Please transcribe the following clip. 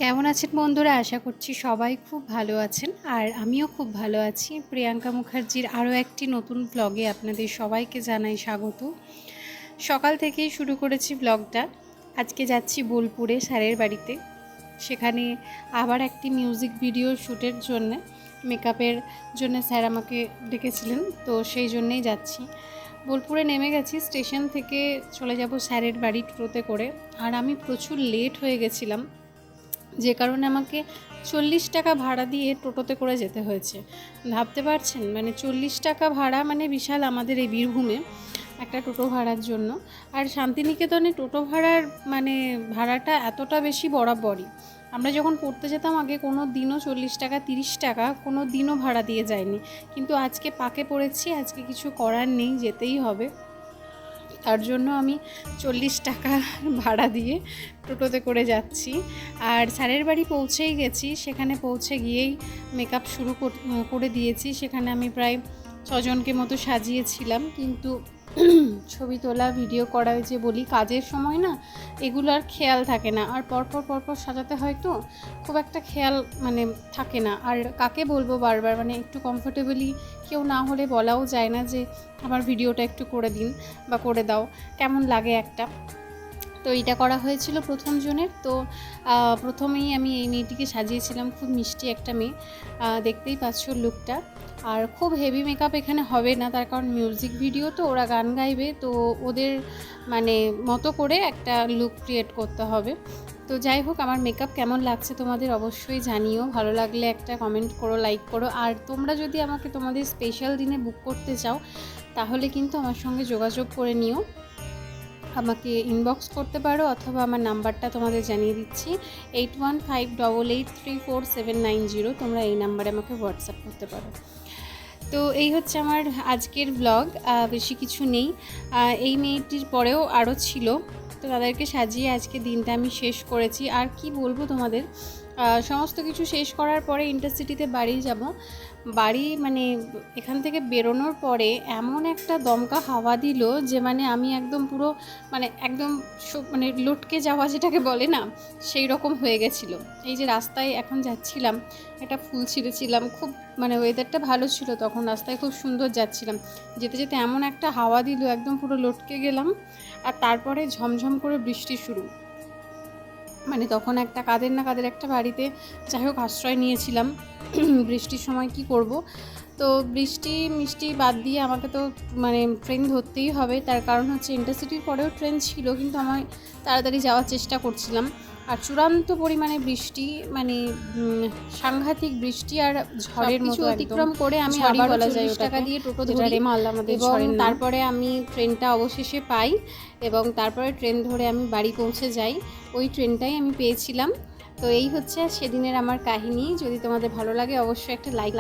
কেমন আছেন বন্ধুরা? আশা করছি সবাই খুব ভালো আছেন আর আমিও খুব ভালো আছি। প্রিয়াঙ্কা মুখার্জির আরও একটি নতুন ব্লগে আপনাদের সবাইকে জানাই স্বাগত। সকাল থেকেই শুরু করেছি ব্লগটা। আজকে যাচ্ছি বোলপুরে স্যারের বাড়িতে। সেখানে আবার একটি মিউজিক ভিডিও শ্যুটের জন্যে, মেকআপের জন্য স্যার আমাকে ডেকেছিলেন, তো সেই জন্যেই যাচ্ছি। বোলপুরে নেমে গেছি, স্টেশন থেকে চলে যাব স্যারের বাড়ি টোটোতে করে। আর আমি প্রচুর লেট হয়ে গেছিলাম, যে কারণে আমাকে 40 টাকা ভাড়া দিয়ে টোটোতে করে যেতে হয়েছে। ভাবতে পারছেন, মানে 40 টাকা ভাড়া মানে বিশাল আমাদের এই বীরভূমে একটা টোটো ভাড়ার জন্য। আর শান্তিনিকেতনে টোটো ভাড়ার মানে ভাড়াটা এতটা বেশি বরাবরই। আমরা যখন পড়তে যেতাম আগে কোনো দিনও 40 টাকা 30 টাকা কোনো দিনও ভাড়া দিয়ে যায়নি, কিন্তু আজকে পাকে পড়েছি, আজকে কিছু করার নেই, যেতেই হবে। তার জন্য আমি 40 টাকা ভাড়া দিয়ে টোটোতে করে যাচ্ছি। আর স্যারের বাড়ি পৌঁছেই গেছি। সেখানে পৌঁছে গিয়েই মেকআপ শুরু করে দিয়েছি। সেখানে আমি প্রায় 6 জনকে মতো সাজিয়েছিলাম, কিন্তু ছবি তোলা ভিডিও করা, যে বলি কাজের সময় না এগুলো আর খেয়াল থাকে না, আর পরপর সাজাতে হয় তো খুব একটা খেয়াল মানে থাকে না। আর কাকে বলবো বারবার, মানে একটু কমফোর্টেবলি কেউ না হলে বলাও যায় না যে আমার ভিডিওটা একটু করে দিন বা করে দাও, কেমন লাগে একটা। তো এইটা করা হয়েছিল প্রথম জনের। তো প্রথমেই আমি এই মেয়েটিকে সাজিয়েছিলাম, খুব মিষ্টি একটা মেয়ে, দেখতেই পাচ্ছ লুকটা। আর খুব হেভি মেকআপ এখানে হবে না, তার কারণ মিউজিক ভিডিও তো, ওরা গান গাইবে, তো ওদের মানে মতো করে একটা লুক ক্রিয়েট করতে হবে। তো যাই হোক, আমার মেকআপ কেমন লাগছে তোমাদের অবশ্যই জানিও, ভালো লাগলে একটা কমেন্ট করো, লাইক করো। আর তোমরা যদি আমাকে তোমাদের স্পেশাল দিনে বুক করতে চাও তাহলে কিন্তু আমার সঙ্গে যোগাযোগ করে নিও, আমাকে ইনবক্স করতে পারো, অথবা আমার নাম্বারটা তোমাদের জানিয়ে দিচ্ছি 8158834790। তোমরা এই নাম্বারে আমাকে হোয়াটসঅ্যাপ করতে পারো। তো এই হচ্ছে আমার আজকের ব্লগ, বেশি কিছু নেই। এই মেয়েটির পরেও আরও ছিল, তো তাদেরকে সাজিয়ে আজকে দিনটা আমি শেষ করেছি। আর কি বলবো তোমাদের, সমস্ত কিছু শেষ করার পরে ইন্টারসিটিতে বাড়ি যাব। বাড়ি মানে এখান থেকে বেরোনোর পরে এমন একটা দমকা হাওয়া দিল যে মানে আমি একদম পুরো মানে একদম মানে লটকে যাওয়া যেটাকে বলে না, সেই রকম হয়ে গেছিলো। এই যে রাস্তায় এখন যাচ্ছিলাম, একটা ফুল ছিঁড়েছিলাম, খুব মানে ওয়েদারটা ভালো ছিল তখন, রাস্তায় খুব সুন্দর যাচ্ছিলাম, যেতে যেতে এমন একটা হাওয়া দিল একদম পুরো লটকে গেলাম। আর তারপরে ঝমঝম করে বৃষ্টি শুরু, মানে তখন একটা কাদের না কাদের একটা বাড়িতে যাই হোক আশ্রয় নিয়েছিলাম। বৃষ্টির সময় কি করব, তো বৃষ্টি মিষ্টি বাদ দিয়ে আমাকে তো মানে ট্রেন ধরতেই হবে, তার কারণ হচ্ছে ইন্টারসিটির পরেও ট্রেন ছিল, কিন্তু আমি তাড়াতাড়ি যাওয়ার চেষ্টা করছিলাম। আর চূড়ান্ত পরিমাণে বৃষ্টি, মানে সাংঘাতিক বৃষ্টি আর ঝড়ের মতো অতিক্রম করে আমি আবার 40 টাকা দিয়ে টোটো ধরে আমাদের, এবং তারপরে আমি ট্রেনটা অবশেষে পাই, এবং তারপরে ট্রেন ধরে আমি বাড়ি পৌঁছে যাই। ওই ট্রেনটাই আমি পেয়েছিলাম। তো এই হচ্ছে সেদিনের আমার কাহিনী। যদি তোমাদের ভালো লাগে অবশ্যই একটা লাইক